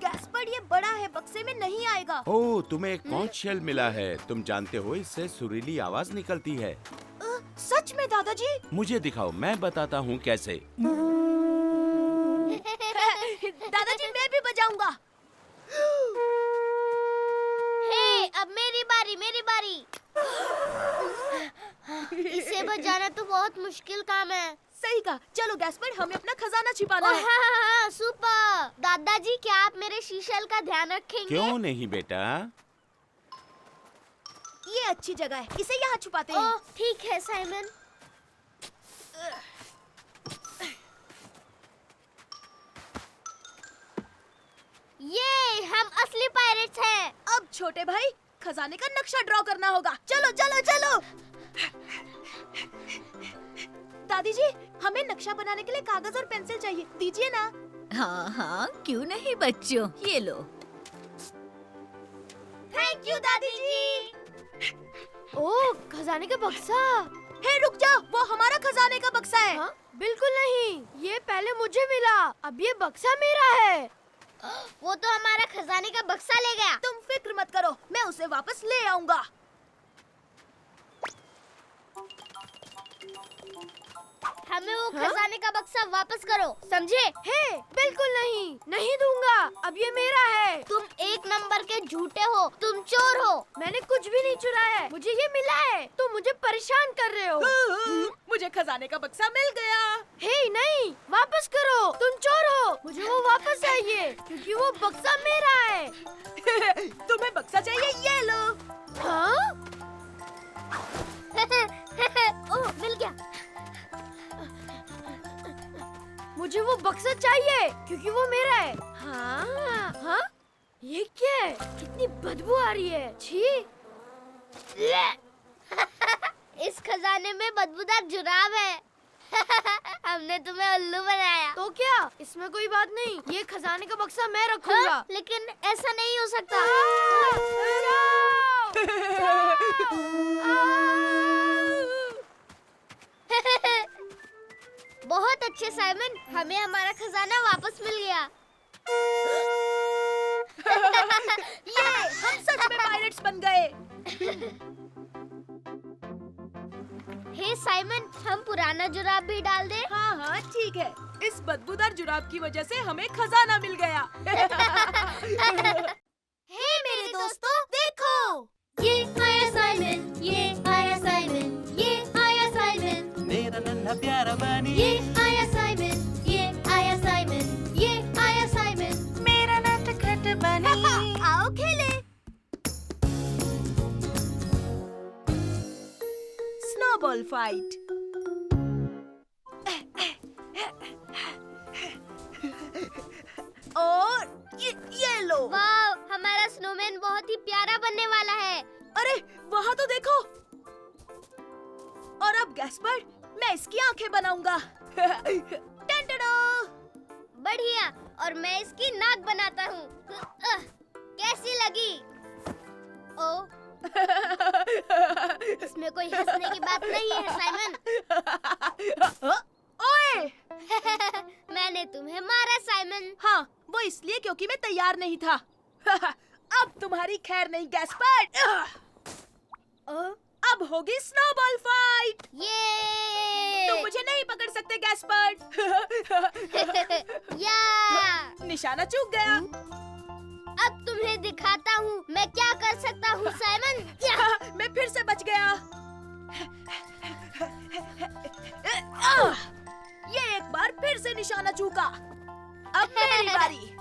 गैस्पर, ये बड़ा है, बक्से में नहीं आएगा। ओह, तुम्हें एक कॉन्च शेल मिला है। तुम जानते हो, इससे सुरीली आवाज निकलती है। सच में दादाजी? मुझे दिखाओ, मैं बताता हूँ कैसे। दादाजी, मैं भी बजाऊंगा। हे, अब मेरी बारी। इसे बजाना तो बहुत मुश्किल काम है। सही कहा। चलो गैस्पर, हमें अपना खजाना छिपाना है। हाँ, सुपर। दादाजी, क्या आप मेरे शीशल का ध्यान रखेंगे? क्यों नहीं बेटा, अच्छी जगह है, इसे यहाँ छुपाते हैं। ओह ठीक है साइमन। ये हम असली पायरेट्स हैं। अब छोटे भाई खजाने का नक्शा ड्रॉ करना होगा। चलो चलो चलो। दादी जी, हमें नक्शा बनाने के लिए कागज और पेंसिल चाहिए, दीजिए ना। हाँ हाँ, क्यों नहीं बच्चों, ये लो। थैंक यू दादी जी। ओह खजाने का बक्सा। हे रुक जाओ, वो हमारा खजाने का बक्सा है। हाँ? बिल्कुल नहीं, ये पहले मुझे मिला, अब ये बक्सा मेरा है। वो तो हमारा खजाने का बक्सा ले गया। तुम फिक्र मत करो, मैं उसे वापस ले आऊंगा। हमें वो खजाने का बक्सा वापस करो, समझे? हे, बिल्कुल नहीं, नहीं दूंगा, अब ये मेरा है। तुम एक नंबर के झूठे हो, तुम चोर हो। मैंने कुछ भी नहीं चुराया है, मुझे ये मिला है। तुम मुझे परेशान कर रहे हो। मुझे खजाने का बक्सा मिल गया। हे नहीं, वापस करो, तुम चोर हो, मुझे वो वापस चाहिए क्योंकि वो बक्सा मेरा है। तुम्हें बक्सा चाहिए, ये लो। हाँ? ओह मिल गया। मुझे वो बक्सा चाहिए क्योंकि वो मेरा है। हाँ? हाँ? ये क्या है? कितनी बदबू आ रही है। छी। इस खजाने में बदबूदार जुराब है। हमने तुम्हें उल्लू बनाया। तो क्या? इसमें कोई बात नहीं, ये खजाने का बक्सा मैं रखूंगा। हाँ? लेकिन ऐसा नहीं हो सकता। बहुत अच्छे साइमन, हमें हमारा खजाना वापस मिल गया। ये हम सच में पायरेट्स बन गए। हे साइमन, हम पुराना जुराब भी डाल दें? हाँ हाँ ठीक है, इस बदबूदार जुराब की वजह से हमें खजाना मिल गया। हे मेरे दोस्तों, देखो, ये आया साइमन, ये आया साइमन, ये आया साइमन, मेरा नन्हा प्यारा बनी, ये आया साइमन, ये आया साइमन, ये आया साइमन। मेरा नटखट बनी। आओ खेले। Snowball fight. और ये लो। वाह, हमारा स्नोमैन बहुत ही प्यारा बनने वाला है। अरे वहाँ तो देखो। और अब गैस्पर, मैं इसकी आंखें बनाऊंगा। टन-टन-ओ। बढ़िया, और मैं इसकी नाक बनाता हूँ। कैसी लगी? ओ, इसमें कोई हंसने की बात नहीं है साइमन। ओए! मैंने तुम्हें मारा साइमन। हाँ, वो इसलिए क्योंकि मैं तैयार नहीं था। अब तुम्हारी खैर नहीं गैस्पर। अब होगी स्नोबॉल फाइट। ये तुम मुझे नहीं पकड़ सकते गैस्पर। या निशाना चूक गया। अब तुम्हें दिखाता हूँ मैं क्या कर सकता हूँ साइमन। या! मैं फिर से बच गया। ये एक बार फिर से निशाना चूका। अब मेरी बारी।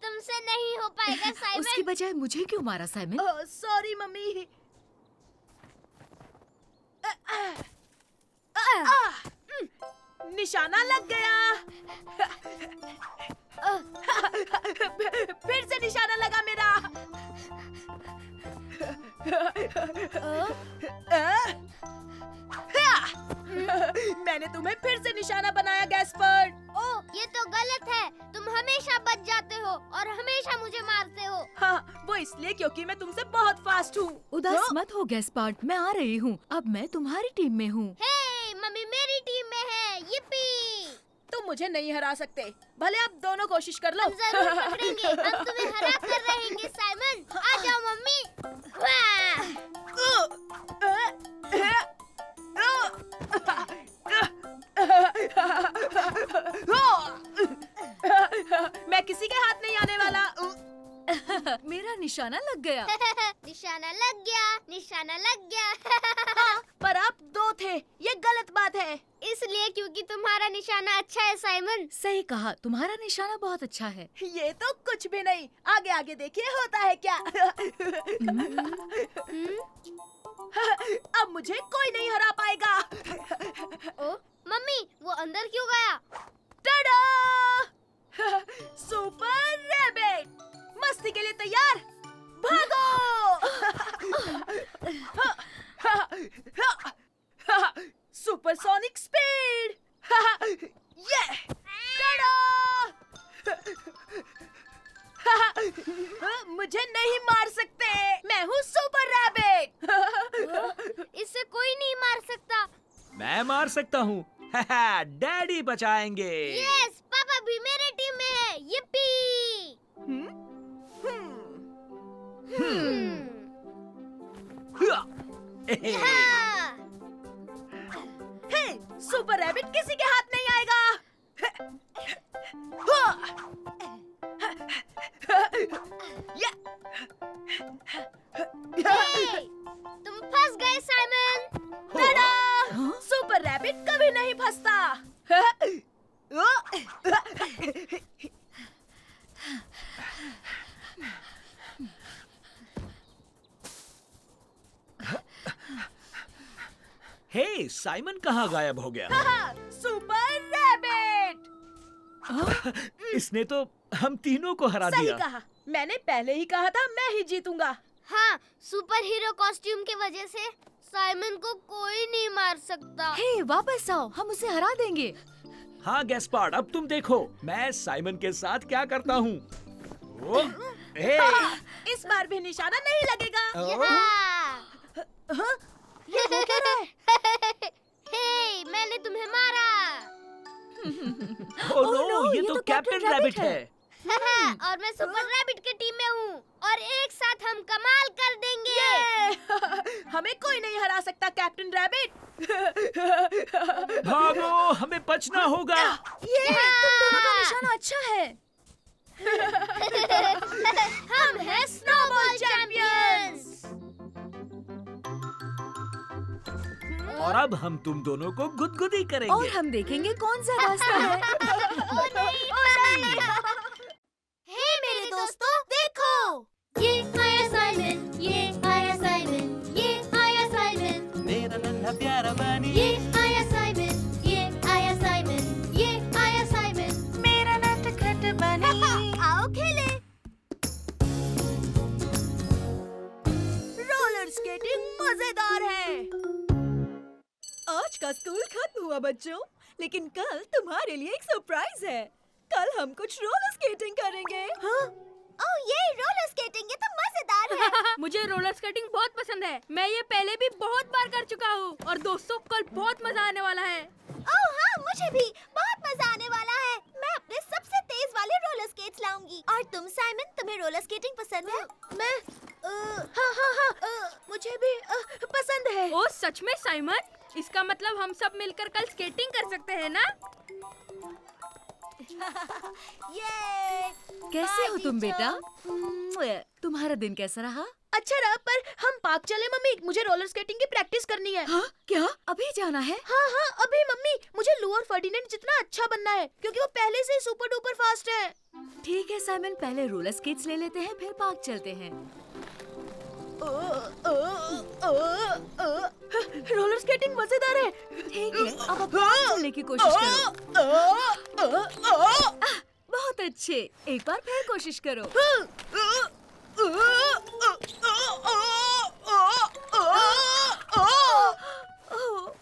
तुमसे नहीं हो पाएगा साइमन। उसकी बजाय मुझे क्यों मारा साइमन? Sorry mummy. निशाना लग गया। फिर से निशाना लगा मेरा। मैंने तुम्हें फिर से निशाना बनाया गैस्पर। ओह, ये तो गलत है। तुम हमेशा बच जाते हो और हमेशा मुझे मारते हो। हाँ, वो इसलिए क्योंकि मैं तुमसे बहुत फास्ट हूँ। उदास मत हो गैस्पार्ड, मैं आ रही हूँ। अब मैं तुम्हारी टीम में हूँ। हे, मम्मी मेरी टीम में है। yippee! तुम मुझे नहीं हरा सकते, भले आप दोनों कोशिश कर लो। हम जरूर पकड़ेंगे। हम तुम्हें हरा कर रहेंगे साइमन। आ जाओ मम्मी। वाह! मैं किसी के हाथ नहीं आने वाला। मेरा निशाना लग गया। निशाना लग गया, निशाना लग गया। पर आप 2 थे, ये गलत बात है। इसलिए क्योंकि तुम्हारा निशाना अच्छा है साइमन। सही कहा, तुम्हारा निशाना बहुत अच्छा है। ये तो कुछ भी नहीं, आगे आगे देखिए होता है क्या। अब मुझे कोई नहीं हरा पाएगा। ओ मम्मी, वो अंदर क्यों गया? टाडा! सुपर रैबिट, मस्ती के लिए तैयार? भागो! Supersonic speed! ये! टाडा! मुझे नहीं मार सकते, मैं हूँ सुपर रैबिट। इससे कोई नहीं मार सकता। मैं मार सकता हूँ। डैडी बचाएंगे। यस, पापा भी मेरे टीम में है। yippee! हाँ। हे, सुपर रैबिट किसी के हाथ नहीं आएगा। हे, तुम फंस गए साइमन। टाडा! सुपर रैबिट कभी नहीं फंसता। हे, साइमन कहाँ गायब हो गया? Super rabbit! इसने तो हम तीनों को हरा सही दिया। कहा, मैंने पहले ही कहा था मैं ही जीतूंगा। हाँ, सुपर हीरो कॉस्ट्यूम की वजह से साइमन को कोई नहीं मार सकता। हे, वापस आओ, हम उसे हरा देंगे। हाँ गैस्पार्ड, अब तुम देखो मैं साइमन के साथ क्या करता हूँ। ओ, हे, इस बार भी निशाना नहीं लगेगा। यहाँ। ये हो क्या रहा है? हे, मैंने तुम्हें मारा। ओह नो, ये तो कैप्टन रैबिट है। और मैं सुपर रैबिट के टीम में हूँ और एक साथ हम कमाल कर देंगे। हमें कोई नहीं हरा सकता कैप्टन रैबिट। भागो, हमें बचना होगा। ये तुम दोनों का निशाना अच्छा है। हम हैं स्नोबॉल चैंपियंस। और अब हम तुम दोनों को गुदगुदी करेंगे। और हम देखेंगे कौन सा रास्ता है। हे मेरे दोस्तों, देखो, ये आया साइमन, ये आया साइमन, ये आया साइमन, मेरा नन्हा प्यारा बनी, ये आया साइमन, ये आया साइमन, ये आया साइमन। मेरा नटखट बनी। आओ खेले। रोलर स्केटिंग मजेदार है। आज का स्कूल खत्म हुआ बच्चों, लेकिन कल तुम्हारे लिए एक सरप्राइज है। कल हम कुछ रोलर स्केटिंग करेंगे। हाँ? ओह ये रोलर स्केटिंग, ये तो मजेदार है। मुझे रोलर स्केटिंग बहुत पसंद है। मैं ये पहले भी बहुत बार कर चुका हूँ और दोस्तों कल बहुत मजा आने वाला है। ओह हाँ, मुझे भी बहुत मजा आने वाला है। मैं अपने सबसे तेज वाले रोलर स्केट्स लाऊंगी। और तुम साइमन, तुम्हें रोलर स्केटिंग पसंद है? मैं हाँ, मुझे भी पसंद है। ओ सच में साइमन? इसका मतलब हम सब मिलकर कल स्केटिंग कर सकते हैं ना? ये कैसे हो तुम बेटा? तुम्हारा दिन कैसा रहा? अच्छा रहा, पर हम पार्क चले मम्मी, मुझे रोलर स्केटिंग की प्रैक्टिस करनी है। हाँ, क्या अभी जाना है? हाँ अभी मम्मी, मुझे लू और फर्डिनेंड जितना अच्छा बनना है क्योंकि वो पहले से ही सुपर डुपर फास्ट है। ठीक है साइमन, पहले रोलर स्केट्स ले लेते हैं, फिर पार्क चलते हैं। रोलर स्केटिंग मजेदार है। ठीक है, अब पार्क चलने की कोशिश करो। बहुत अच्छे, एक बार फिर कोशिश करो।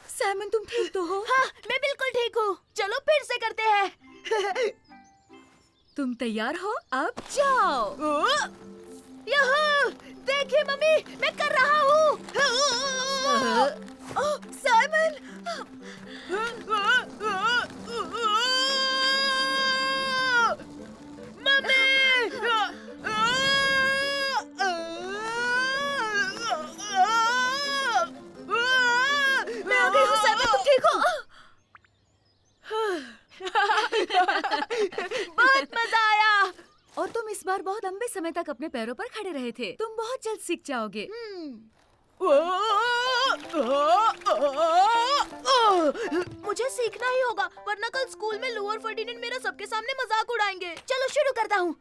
साइमन तुम ठीक तो हो? हाँ, मैं बिल्कुल ठीक हूँ। चलो फिर से करते हैं। तुम तैयार हो? अब जाओ। यहाँ देखिए मम्मी, मैं कर रहा हूँ। साइमन! मैं आ गई हूँ साइमन, तुम ठीक हो? बहुत मजा आया। और तुम तुम इस बार बहुत लंबे समय तक अपने पैरों पर खड़े रहे थे। तुम बहुत जल्द सीख जाओगे। मुझे सीखना ही होगा, वरना कल स्कूल में लू और फर्डिनेंड मेरा सबके सामने मजाक उड़ाएंगे। चलो शुरू करता हूँ।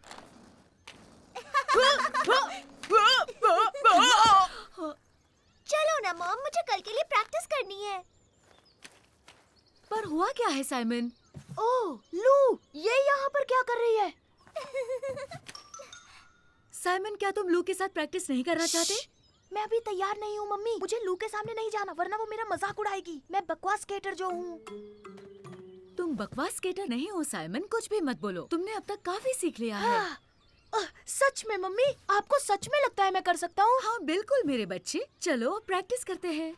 चलो ना मॉम, मुझे कल के लिए प्रैक्टिस करनी है। पर हुआ क्या है साइमन? ओह, लू, ये यहाँ पर क्या कर रही है? साइमन, क्या तुम लू के साथ प्रैक्टिस नहीं करना चाहते? मैं अभी तैयार नहीं हूँ मम्मी। मुझे लू के सामने नहीं जाना, वरना वो मेरा मजाक उड़ाएगी। मैं बकवास स्केटर जो हूँ। तुम बकवास स्केटर नहीं हो साइमन, कुछ भी मत बोलो। तुमने अब तक काफी सीख लिया है। सच में मम्मी? आपको सच में लगता है मैं कर सकता हूँ? हाँ बिल्कुल मेरे बच्चे, चलो अब प्रैक्टिस करते हैं।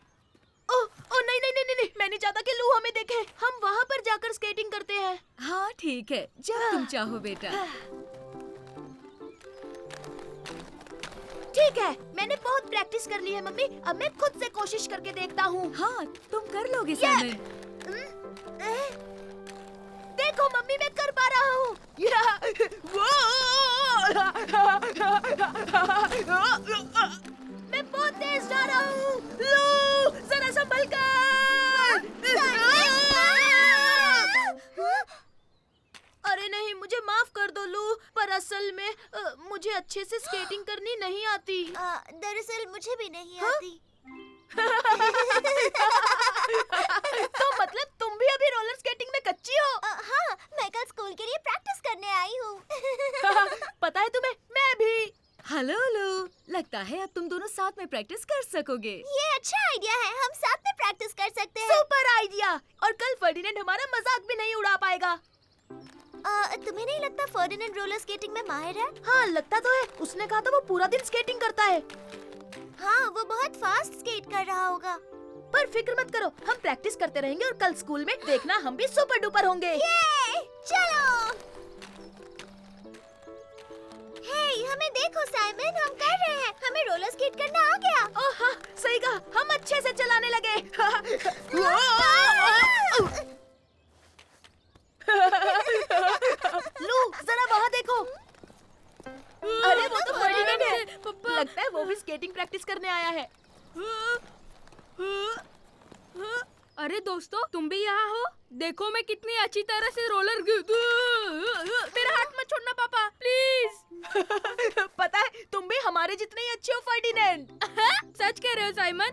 ओह नहीं नहीं नहीं नहीं, मैं नहीं चाहता कि लू हमें देखे। हम वहाँ पर जाकर स्केटिंग करते हैं। हाँ ठीक है, जब तुम चाहो बेटा। ठीक है, मैंने बहुत प्रैक्टिस कर ली है मम्मी। अब मैं खुद से कोशिश करके देखता हूँ। हाँ तुम कर लोगे साइमन। देखो मम्मी, मैं कर पा रहा हूँ। मैं बहुत तेज जा रहा हूँ। लो, जरा संभल कर। अरे नहीं, मुझे माफ कर दो लू, पर असल में मुझे अच्छे से स्केटिंग करनी नहीं आती। दरअसल मुझे भी नहीं हाँ? आती। तो मतलब तुम भी अभी रोलर स्केटिंग में कच्ची हो? हाँ, मैं कल स्कूल के लिए प्रैक्टिस करने आई हूँ। पता है तुम्हें, मैं भी। हेलो लू, लगता है अब तुम दोनों साथ में प्रैक्टिस कर सकोगे। ये अच्छा आइडिया है, हम साथ में प्रैक्टिस कर सकते हैं। Super idea. और कल फर्डिनेंड हमारा मजाक भी नहीं उड़ा पाएगा। तुम्हें नहीं लगता फर्डिनेंड रोलर स्केटिंग में माहिर है? हाँ लगता तो है, उसने कहा था वो पूरा दिन स्केटिंग करता है। हाँ, वो बहुत फास्ट स्केट कर रहा होगा। पर फिक्र मत करो, हम प्रैक्टिस करते रहेंगे और कल स्कूल में देखना हम भी सुपर डुपर होंगे। ये, चलो। हे, हमें देखो साइमन, हम कर रहे हैं। हमें रोलर स्केट करना आ गया। ओह हाँ, सही कहा, हम अच्छे से चलाने लगे। लू, जरा वहाँ देखो। अरे वो तो फर्डिनेंड है। लगता है वो भी स्केटिंग प्रैक्टिस करने आया है। अरे दोस्तों, तुम भी यहाँ हो? देखो मैं कितनी अच्छी तरह से रोलर मेरा हाथ मत छोड़ना पापा, प्लीज। पता है, तुम भी हमारे जितने ही अच्छे हो फर्डिनेंड। सच कह रहे हो साइमन?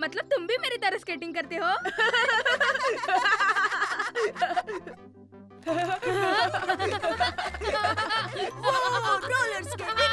मतलब तुम भी मेरी तरह स्केटिंग करते हो? Roller skating